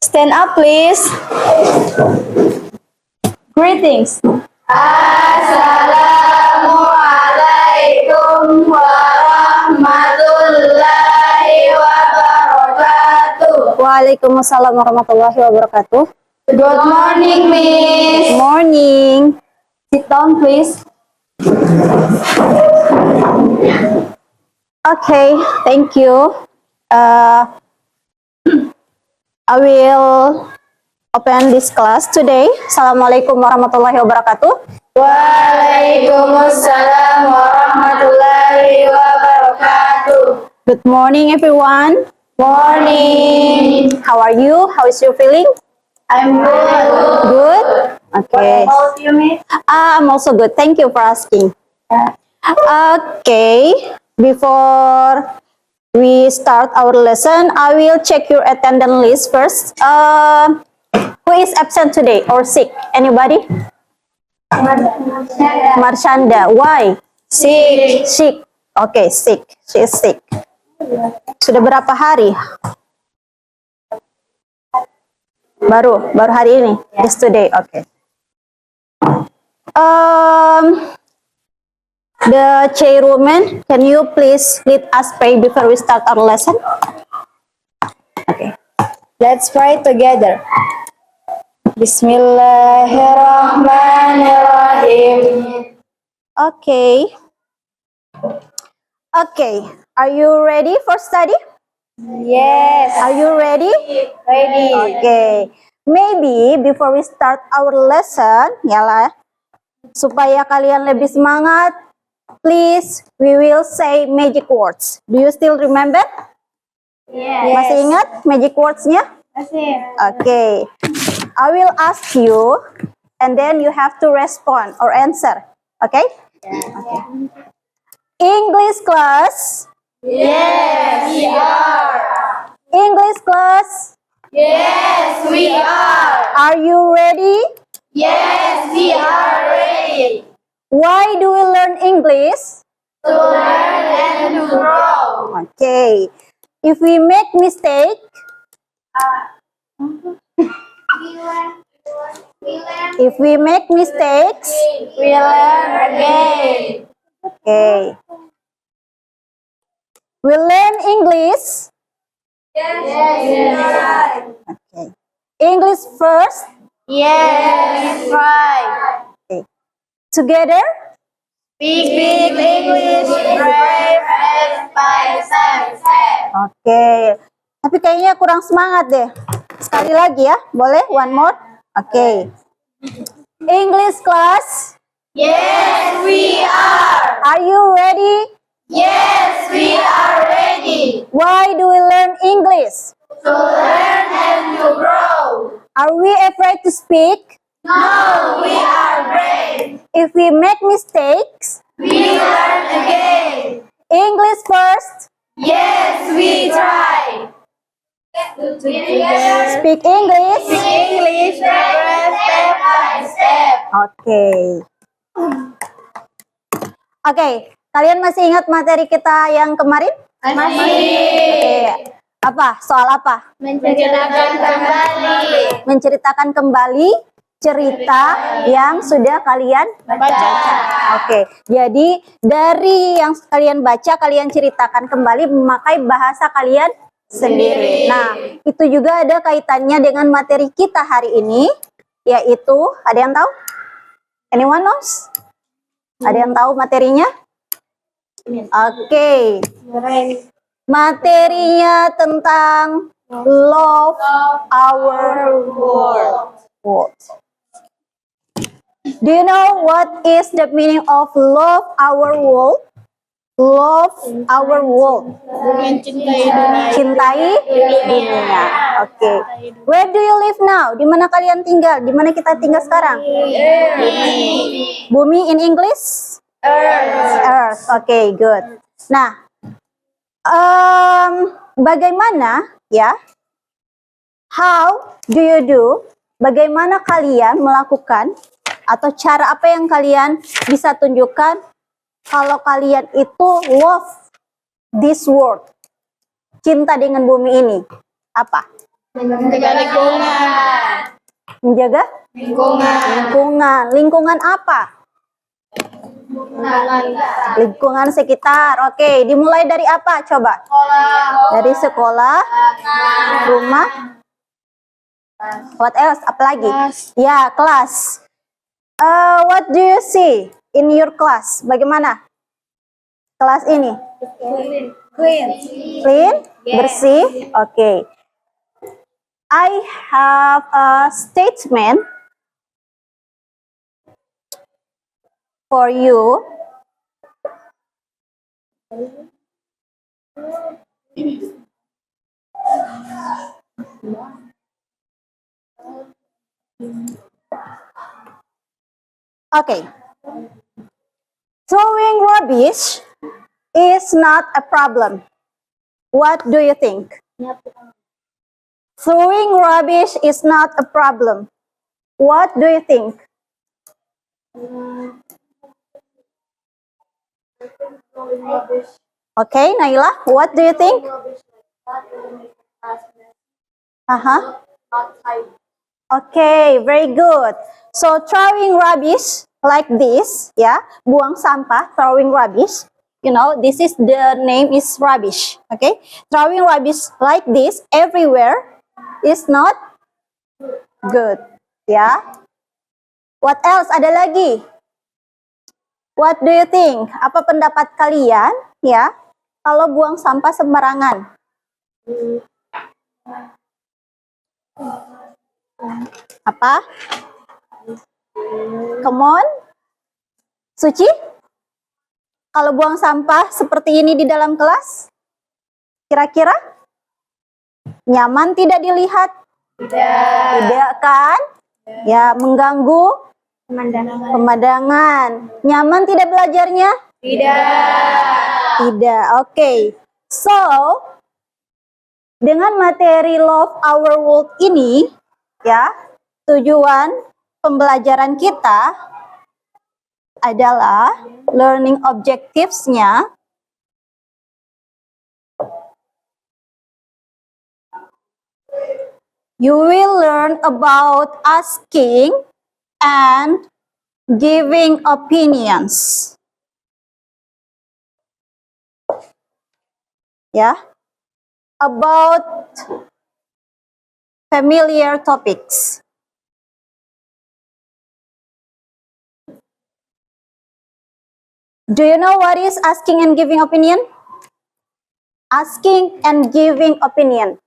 Stand up, please. Greetings. Assalamualaikum warahmatullahi wabarakatuh. Waalaikumsalam warahmatullahi wabarakatuh. Good morning, Miss. Morning. Sit down, please. Okay, thank you. I will open this class today. Assalamualaikum warahmatullahi wabarakatuh. Waalaikumsalam warahmatullahi wabarakatuh. Good morning, everyone. Morning. How are you? How is your feeling? I'm good. Good? Okay. What about you, Miss? I'm also good. Thank you for asking. Okay. Before we start our lesson, I will check your attendance list first. Who is absent today or sick? Anybody? Marshanda. Why? Sick. Sick. Okay, sick. She is sick. Sudah berapa hari? Baru hari ini. Yesterday. Okay. The chairwoman, can you please lead us pray before we start our lesson? Okay. Let's pray together. Bismillahirrahmanirrahim. Okay. Okay. Are you ready for study? Yes. Are you ready? Ready. Okay. Maybe before we start our lesson, yalah, supaya kalian lebih semangat, please, we will say magic words. Do you still remember? Yes. Masih ingat magic words-nya? Masih. Okay. I will ask you, and then you have to respond or answer. Okay? Okay. English class. Yes, we are. English class. Yes, we are. Are you ready? Yes, we are ready Why do we learn English? to learn and to grow. Okay. If we make mistake, if we make mistakes, We learn again. okay. We learn English. Yes, we are. Okay. English first. Yes, right. Okay. Together. Speak English, brave and by step. Oke. Tapi kayaknya kurang semangat deh. Sekali lagi ya. Boleh? One more. Oke. English class. Yes, we are. Are you ready? Yes, we are ready Why do we learn English? to learn and to grow. Are we afraid to speak? No, we are brave. If we make mistakes, We learn again. English first. Yes, we try. Together. Speak English. English, brave step by step. Oke. Oke. Kalian masih ingat materi kita yang kemarin? Masih. Oke. Apa? Soal apa? Menceritakan kembali. Menceritakan kembali cerita yang sudah kalian Baca. Oke, jadi dari yang kalian baca, kalian ceritakan kembali memakai bahasa kalian sendiri. Nah, itu juga ada kaitannya dengan materi kita hari ini, yaitu, ada yang tahu? Anyone knows? Ada yang tahu materinya? Oke, materinya tentang love our world. Do you know what is the meaning of love our world? Love our world. Mencintai dunia. Cintai dunia. Oke. Where do you live now? Di mana kalian tinggal? Di mana kita tinggal sekarang? Bumi in English? Earth. Oke, good. Nah, bagaimana ya? How do you do? Bagaimana kalian melakukan atau cara apa yang kalian bisa tunjukkan kalau kalian itu love this world, cinta dengan bumi ini? Apa? Menjaga lingkungan. Menjaga Lingkungan. lingkungan. Lingkungan apa? Lingkungan sekitar. Oke, dimulai dari apa? Coba. Dari sekolah, rumah. What else? Apalagi? Ya, kelas. What do you see in your class? Bagaimana kelas ini? Clean. Clean, bersih. Oke. I have a statement for you. Okay. Throwing rubbish is not a problem. What do you think? Throwing rubbish is not a problem. What do you think? Okay, Naila, what do you think? Okay, very good. So throwing rubbish like this, ya, buang sampah, throwing rubbish. You know, this is the name is rubbish. Okay, throwing rubbish like this everywhere is not good. Ya. What else? Ada lagi? What do you think? Apa pendapat kalian? Ya, kalau buang sampah sembarangan. Apa? Come on. Suci? Kalau buang sampah seperti ini di dalam kelas, kira-kira nyaman tidak dilihat? Tidak kan? Ya, mengganggu pemandangan. Nyaman tidak belajarnya? Tidak. Oke. So, dengan materi Love Our World ini, ya, tujuan pembelajaran kita adalah learning objectives-nya you will learn about asking and giving opinions. Ya, about familiar topics. Do you know what is asking and giving opinion? Asking and giving opinion.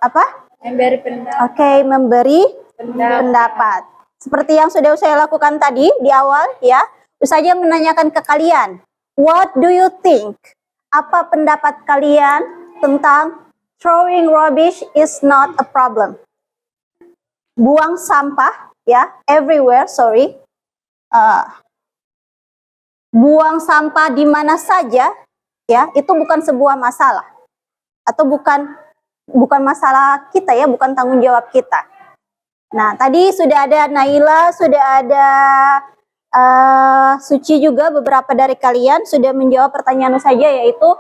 Apa? Memberi pendapat. Oke, memberi pendapat. Seperti yang sudah saya lakukan tadi di awal, ya. Saya menanyakan ke kalian, what do you think? Apa pendapat kalian tentang throwing rubbish is not a problem? Buang sampah, ya, everywhere, sorry. Buang sampah di mana saja, ya, itu bukan sebuah masalah. Atau bukan masalah kita, ya, bukan tanggung jawab kita. Nah, tadi sudah ada Naila, sudah ada Suci juga, beberapa dari kalian sudah menjawab pertanyaan saja, yaitu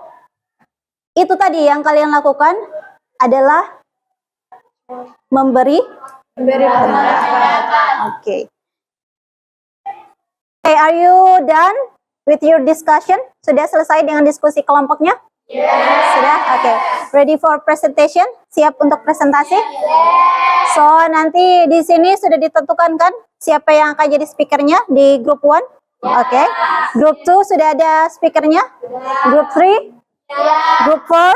itu tadi yang kalian lakukan adalah memberi pendapat. Oke. Okay, are you done with your discussion? Sudah selesai dengan diskusi kelompoknya? Yes. Sudah? Oke. Okay. Ready for presentation? Siap untuk presentasi? Yes. So, nanti di sini sudah ditentukan kan siapa yang akan jadi speakernya di grup 1? Yes. Oke. Okay. Grup 2 sudah ada speakernya? Yes. Grup 3? Yes. Grup 4?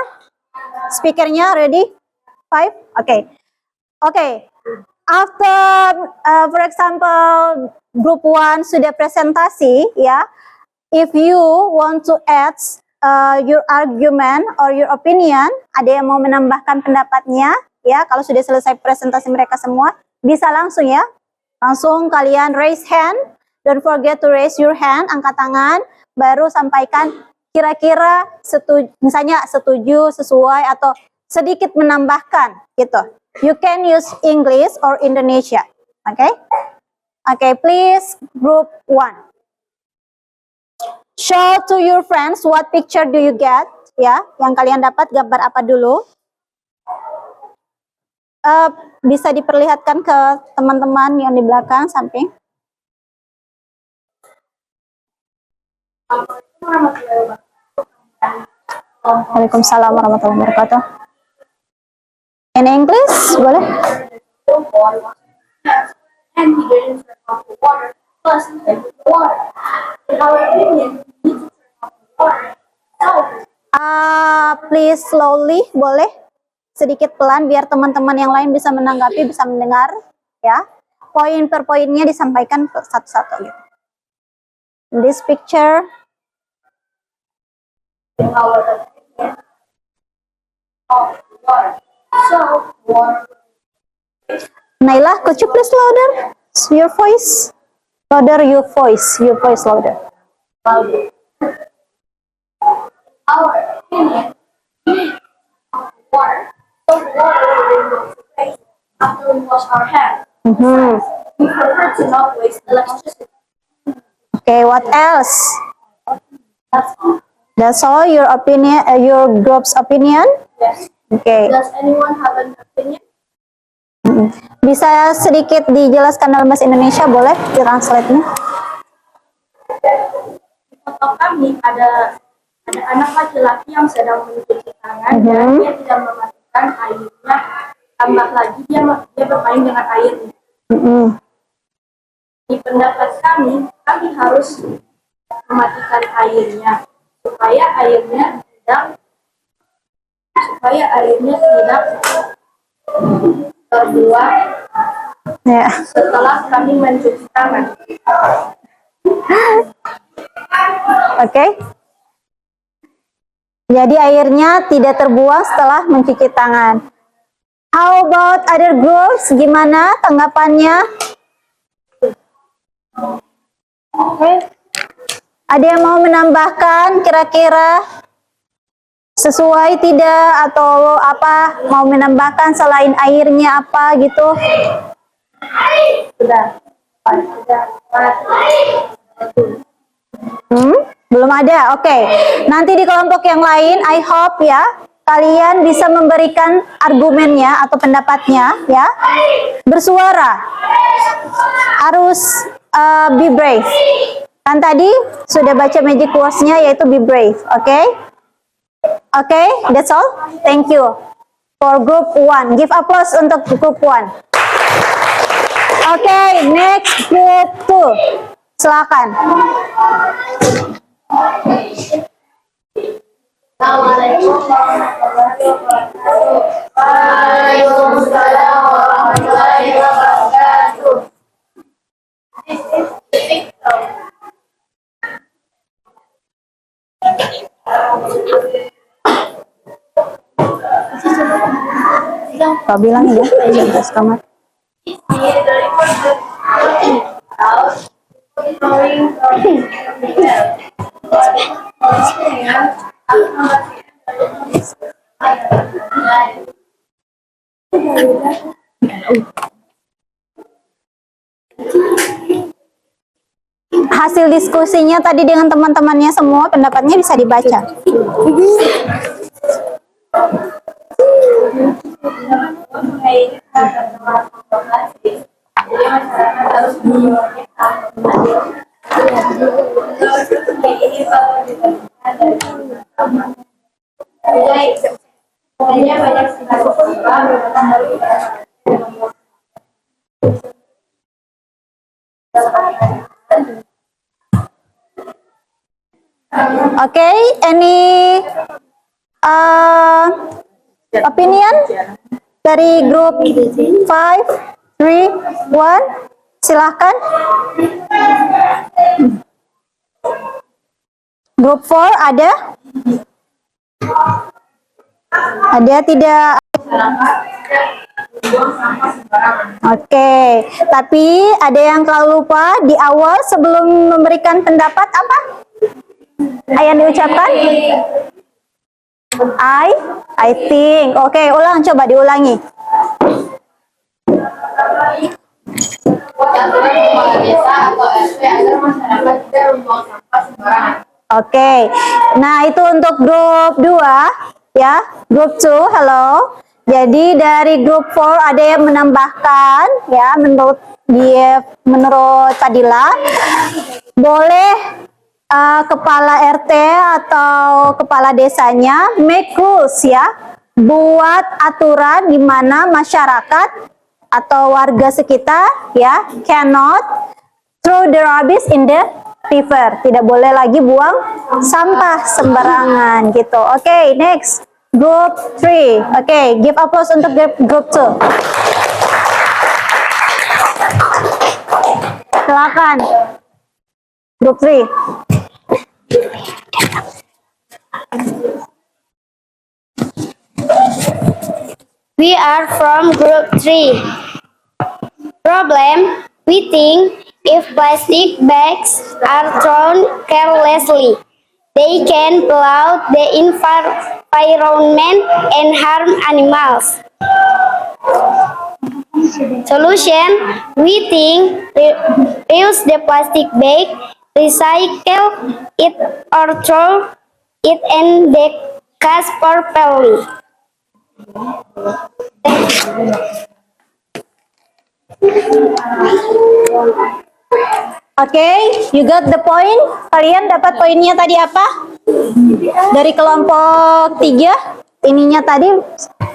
Speakernya ready? 5? Oke. Okay. Oke. Okay. After, for example, group 1 sudah presentasi, ya. If you want to add your argument or your opinion, ada yang mau menambahkan pendapatnya, ya. Kalau sudah selesai presentasi mereka semua, bisa langsung, ya. Langsung kalian raise hand. Don't forget to raise your hand, angkat tangan, baru sampaikan kira-kira misalnya setuju, sesuai, atau sedikit menambahkan, gitu. You can use English or Indonesia. Okay? Okay, please, group 1. Show to your friends what picture do you get. ya. Yang kalian dapat gambar apa dulu? Bisa diperlihatkan ke teman-teman yang di belakang samping. Waalaikumsalam warahmatullahi wabarakatuh. In English, boleh? And he didn't turn off the water. Plus, the water. In our opinion, we need to turn off the water. So, Please slowly, boleh? Sedikit pelan biar teman-teman yang lain bisa menanggapi, bisa mendengar, ya. Poin per poinnya disampaikan satu-satu gitu. In this picture, in our opinion, off the water. So, water. Naila, could you please louder your voice? Louder your voice louder. Our opinion, we need off the water. So, water will go to waste after we wash our hands. Mhm. We prefer to not waste electricity. Okay, what else? That's all. That's all your opinion, your group's opinion? Yes. Okay. Does anyone have an opinion? Bisa sedikit dijelaskan dalam bahasa Indonesia, boleh? Translate-nya. Di foto kami ada anak laki-laki yang sedang mencuci tangan dan dia tidak mematikan airnya. Tambah lagi dia bermain dengan airnya. Di pendapat kami harus mematikan airnya supaya airnya tidak terbuang Ya. setelah kami mencuci tangan. Oke. Jadi airnya tidak terbuang setelah mencuci tangan. How about other groups? Gimana tanggapannya? Ada yang mau menambahkan kira-kira sesuai tidak atau apa? Mau menambahkan selain airnya apa gitu? Sudah. Belum ada. Oke. Nanti di kelompok yang lain, I hope ya, kalian bisa memberikan argumennya atau pendapatnya ya. Bersuara. Harus be brave. Kan tadi sudah baca magic words-nya yaitu be brave. Oke? Oke, that's all. Thank you. For group 1. Give applause untuk group 1. Oke, next group 2. Silakan. Assalamualaikum warahmatullahi wabarakatuh. Waalaikumsalam warahmatullahi wabarakatuh. Kau bilang ya, terus kamar. Hasil diskusinya tadi dengan teman-temannya semua, pendapatnya bisa dibaca. Okay, any opinion dari grup 5, 3, 1, silahkan. Grup 4 ada? Ada tidak? Oke, tapi ada yang kalau lupa di awal sebelum memberikan pendapat apa? Yang diucapkan? I think. Oke, ulang, coba diulangi. Desa atau RT agar masyarakat tidak membuang sampah sembarangan. Oke. Nah, itu untuk grup 2 ya. Grup 2, halo. Jadi dari grup 4 ada yang menambahkan ya menurut Fadila boleh kepala RT atau kepala desanya make rules ya, buat aturan di mana masyarakat atau warga sekitar ya cannot throw the rubbish in the river, tidak boleh lagi buang sampah sembarangan gitu. Oke, next group 3. Oke, give applause untuk group 2. Silakan group 3. We are from group 3. Problem: we think if plastic bags are thrown carelessly, they can pollute the environment and harm animals. Solution: we think reuse the plastic bag, recycle it or throw it in the trash properly. Oke, you got the point? Kalian dapat poinnya tadi apa? Dari kelompok 3, ininya tadi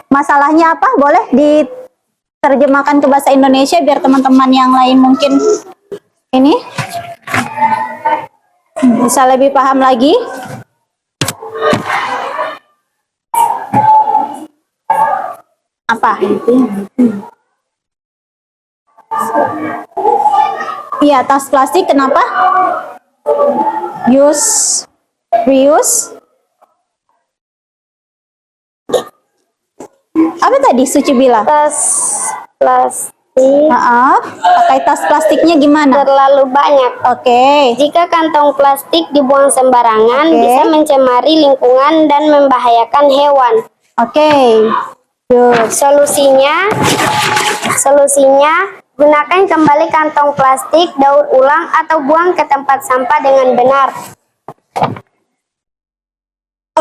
masalahnya apa? Boleh diterjemahkan ke bahasa Indonesia biar teman-teman yang lain mungkin ini bisa lebih paham lagi. Apa? Iya, tas plastik kenapa? Use, reuse. Apa tadi Suci bilang? Tas plastik Pakai tas plastiknya gimana? terlalu banyak. Oke. Jika kantong plastik dibuang sembarangan, Oke. bisa mencemari lingkungan dan membahayakan hewan. Oke. Good. Solusinya, gunakan kembali kantong plastik, daur ulang, atau buang ke tempat sampah dengan benar.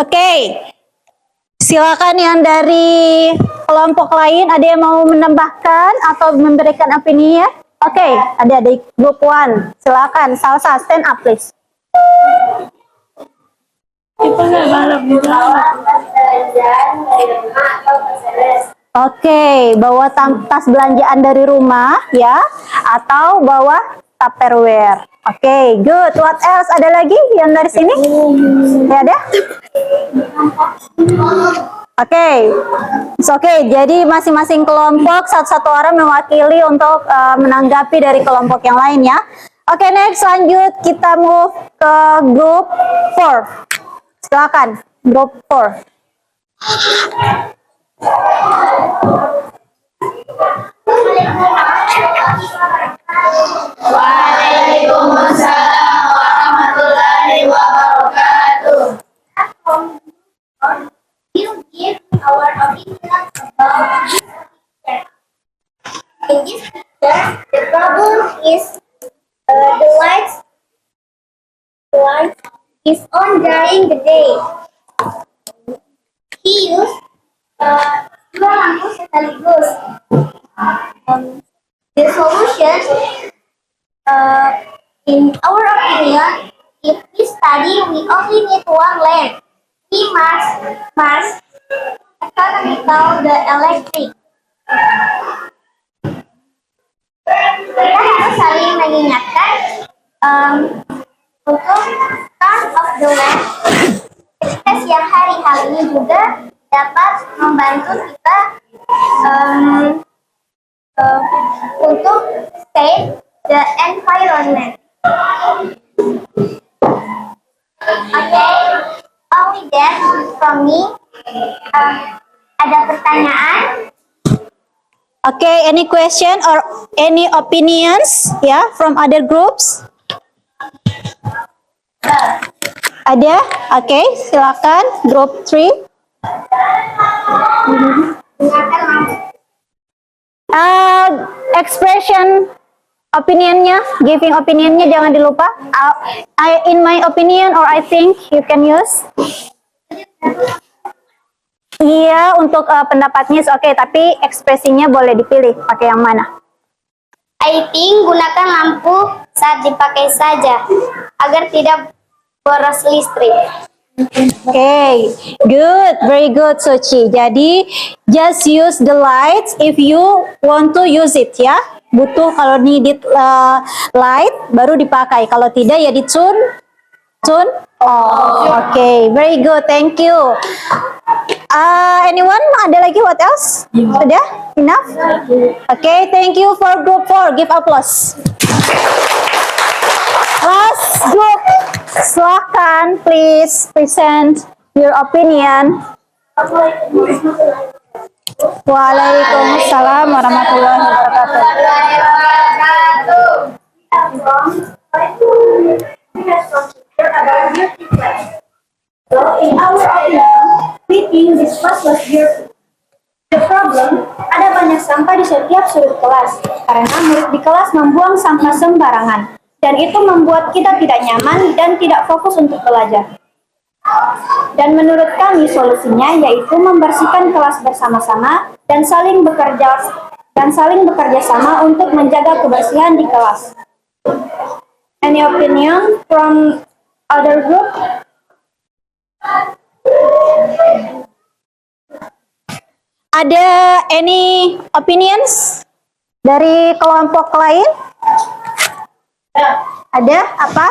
Oke. Silakan yang dari kelompok lain, ada yang mau menambahkan atau memberikan opini ya? Oke, ada di grup 1. Silakan, Salsa, stand up please. Oke, bawa tas belanjaan dari rumah ya, atau bawa Tupperware. Oke, good. What else? Ada lagi yang dari sini? Ya ada? Oke, oke. Jadi masing-masing kelompok satu-satu orang mewakili untuk menanggapi dari kelompok yang lain ya. Oke, next lanjut kita move ke grup 4. Silakan, grup 4. Waalaikumsalam warahmatullahi wabarakatuh. We'll give our opinion about this picture. In this picture, the problem is the light is on during the day. He used dua lampu sekaligus. The solution, in our opinion, if we study, we only need one lamp. We must economical the electric. Kita harus saling mengingatkan untuk turn off the lamp ketika siang hari. Hal ini juga dapat membantu kita untuk save the environment. Okay, only that from me. Ada pertanyaan? Okay, any question or any opinions from other groups? Ada? Okay, silakan group 3. Expression opinionnya, giving opinionnya jangan dilupa. In my opinion or I think you can use. Iya, untuk pendapatnya oke, tapi ekspresinya boleh dipilih pakai yang mana. I think gunakan lampu saat dipakai saja agar tidak boros listrik. Okay, good, very good, Sochi. Jadi, just use the lights if you want to use it, ya. Butuh kalau needed light baru dipakai. Kalau tidak ya turn off. Okay, very good, thank you. Anyone? Ada lagi? What else? Sudah? Enough? Okay, thank you for group 4. Give applause. Last group, silahkan please present your opinion. Waalaikumsalam warahmatullahi wabarakatuh. So in our opinion, we think this class was beautiful. The problem, ada banyak sampah di setiap sudut kelas karena murid di kelas membuang sampah sembarangan. Dan itu membuat kita tidak nyaman dan tidak fokus untuk belajar. Dan menurut kami solusinya yaitu membersihkan kelas bersama-sama dan saling bekerja sama untuk menjaga kebersihan di kelas. Any opinion from other group? Ada any opinions dari kelompok lain? Ada apa?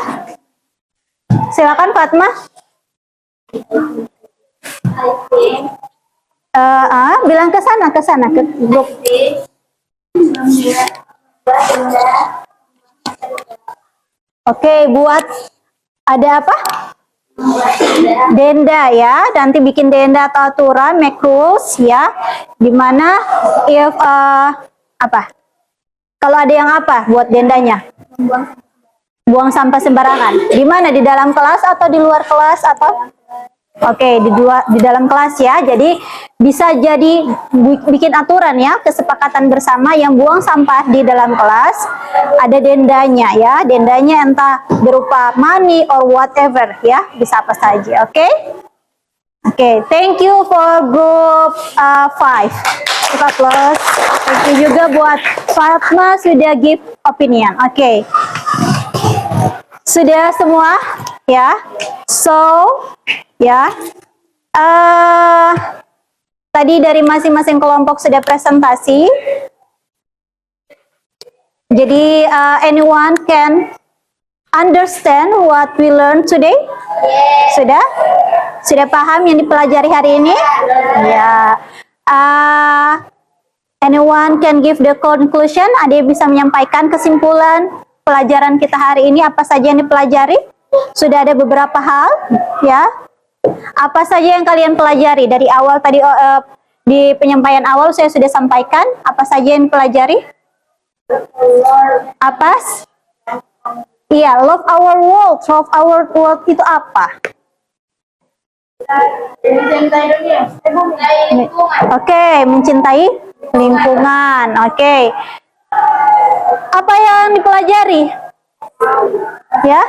Silakan Fatma. Bilang ke sana ke grup. Oke, buat ada apa? Denda ya, nanti bikin denda atau aturan, make rules ya. Dimana if apa? Kalau ada yang apa buat dendanya? Buang sampah sembarangan. Di mana? Di dalam kelas atau di luar kelas atau? Oke, di dalam kelas ya. Jadi bisa jadi bikin aturan ya, kesepakatan bersama yang buang sampah di dalam kelas ada dendanya ya. Dendanya entah berupa money or whatever ya, bisa apa saja. Oke? Oke, thank you for group 5. Kita close. Thank you juga buat Fatma sudah give opinion. Oke. Sudah semua ya. So ya, tadi dari masing-masing kelompok sudah presentasi. Jadi anyone can understand what we learned today? Sudah? Sudah paham yang dipelajari hari ini? Ya. Anyone can give the conclusion? Ada yang bisa menyampaikan kesimpulan pelajaran kita hari ini, apa saja yang dipelajari? Sudah ada beberapa hal, ya. Apa saja yang kalian pelajari dari awal tadi di penyampaian awal saya sudah sampaikan. Apa saja yang dipelajari? Apa? Iya, love our world. Love our world itu apa? Oke, mencintai lingkungan. Oke. Apa yang dipelajari? Ya,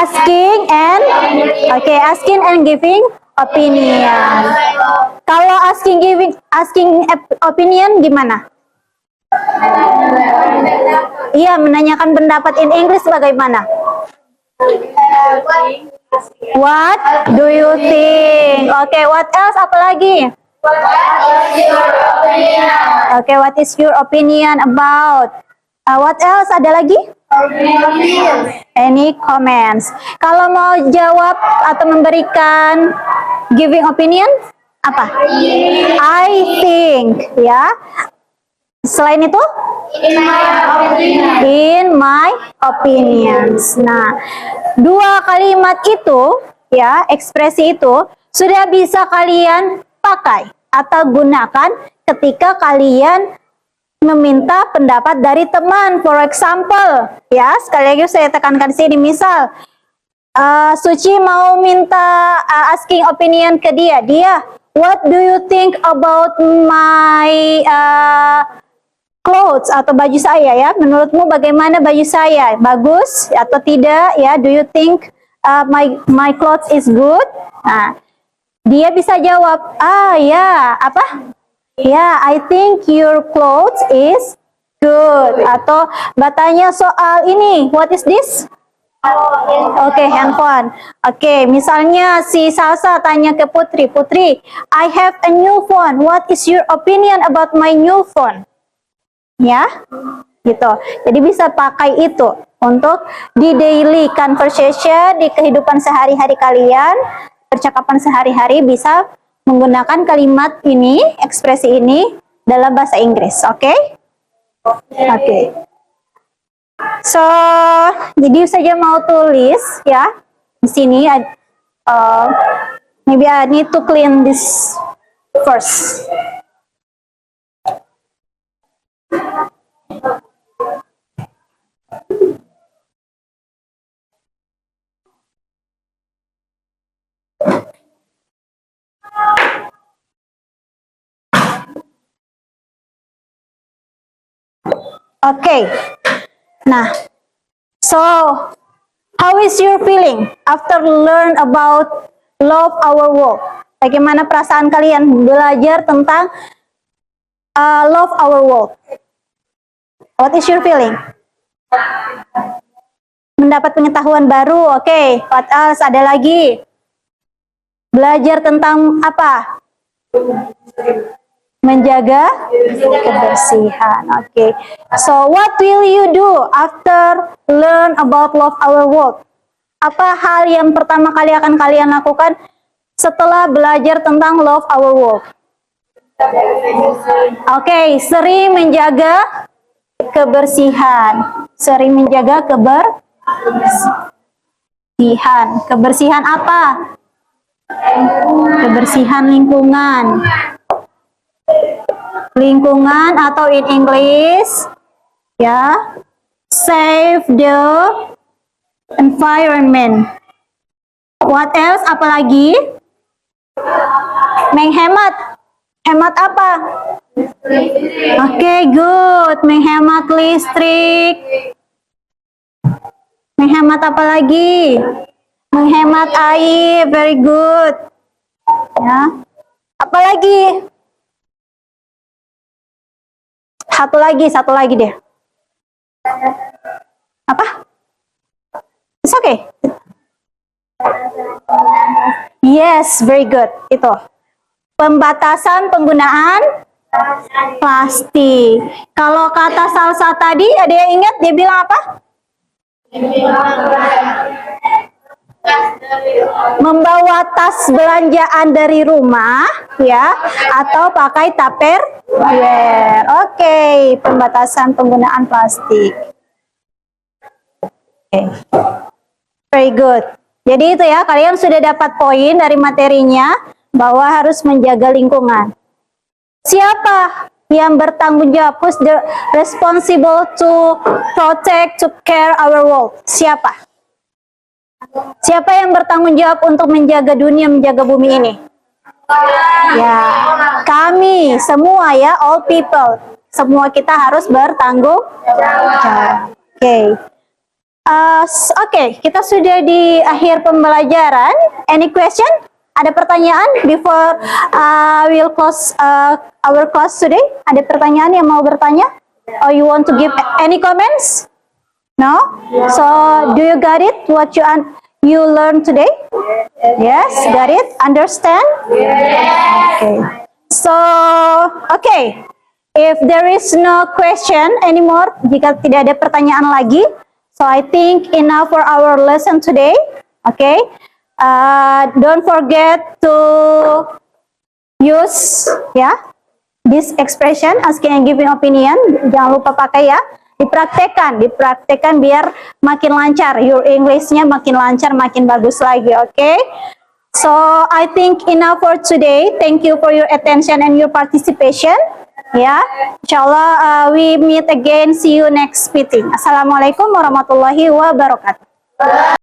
asking and giving opinion. Kalau asking opinion gimana? Iya, menanyakan pendapat in English bagaimana? What do you think? Oke, what else? Apa lagi? Oke, what is your opinion about? What else? Ada lagi? Any comments? Kalau mau jawab atau memberikan giving opinion, apa? I think, ya. Selain itu? In my opinions. Nah, dua kalimat itu, ya, ekspresi itu sudah bisa kalian pakai atau gunakan ketika kalian meminta pendapat dari teman. For example, ya, sekali lagi saya tekankan sini, misal Suci mau minta asking opinion ke dia, what do you think about my clothes atau baju saya ya. Menurutmu bagaimana baju saya? Bagus atau tidak ya? Do you think my clothes is good? Nah, dia bisa jawab, ya, apa? Ya, I think your clothes is good. Atau bertanya soal ini, what is this? Oke, handphone. Oke, misalnya si Salsa tanya ke Putri, Putri, I have a new phone. What is your opinion about my new phone? Ya, gitu. Jadi bisa pakai itu untuk di daily conversation, di kehidupan sehari-hari kalian, percakapan sehari-hari bisa menggunakan kalimat ini, ekspresi ini dalam bahasa Inggris. Oke? Oke. So, jadi saja mau tulis ya di sini. Maybe I need to clean this first. Okay. Nah, so how is your feeling after learn about love our world? Bagaimana perasaan kalian belajar tentang love our world? What is your feeling? Mendapat pengetahuan baru, oke. What else? Ada lagi? Belajar tentang apa? Menjaga kebersihan. Oke. So what will you do after learn about love our world? Apa hal yang pertama kali akan kalian lakukan setelah belajar tentang love our world? Oke, sering menjaga kebersihan. Sering menjaga kebersihan. Kebersihan apa? Kebersihan lingkungan. Lingkungan atau in English ya, save the environment. What else? Apalagi? Menghemat. Hemat apa? Oke, good. Menghemat listrik. Menghemat apa lagi? Menghemat air. Very good. Ya. Apalagi? Satu lagi deh. Apa? It's okay. Yes, very good. Itu. Pembatasan penggunaan plastik. Kalau kata Salsa tadi, ada yang ingat dia bilang apa? Membawa tas belanjaan dari rumah ya, atau pakai tupperware. Oke, pembatasan penggunaan plastik. Oke. Very good. Jadi itu ya, kalian sudah dapat poin dari materinya bahwa harus menjaga lingkungan. Siapa yang bertanggung jawab? Who's the responsible to protect, to care our world? Siapa? Siapa yang bertanggung jawab untuk menjaga dunia, menjaga bumi ini? Ya, kami semua ya, all people. Semua kita harus bertanggung jawab. Oke. Oke, kita sudah di akhir pembelajaran. Any question? Ada pertanyaan before we'll close our class today? Ada pertanyaan yang mau bertanya? Or you want to give any comments? No? So, do you got it? What you learned today? Yes, got it? Understand? Okay. So, okay. If there is no question anymore, jika tidak ada pertanyaan lagi, so I think enough for our lesson today. Okay. Don't forget to use this expression, asking and giving opinion. Jangan lupa pakai ya. Dipraktekkan biar makin lancar, your English-nya makin lancar, makin bagus lagi, okay? So, I think enough for today. Thank you for your attention and your participation. Ya, insyaAllah we meet again, see you next meeting. Assalamualaikum warahmatullahi wabarakatuh.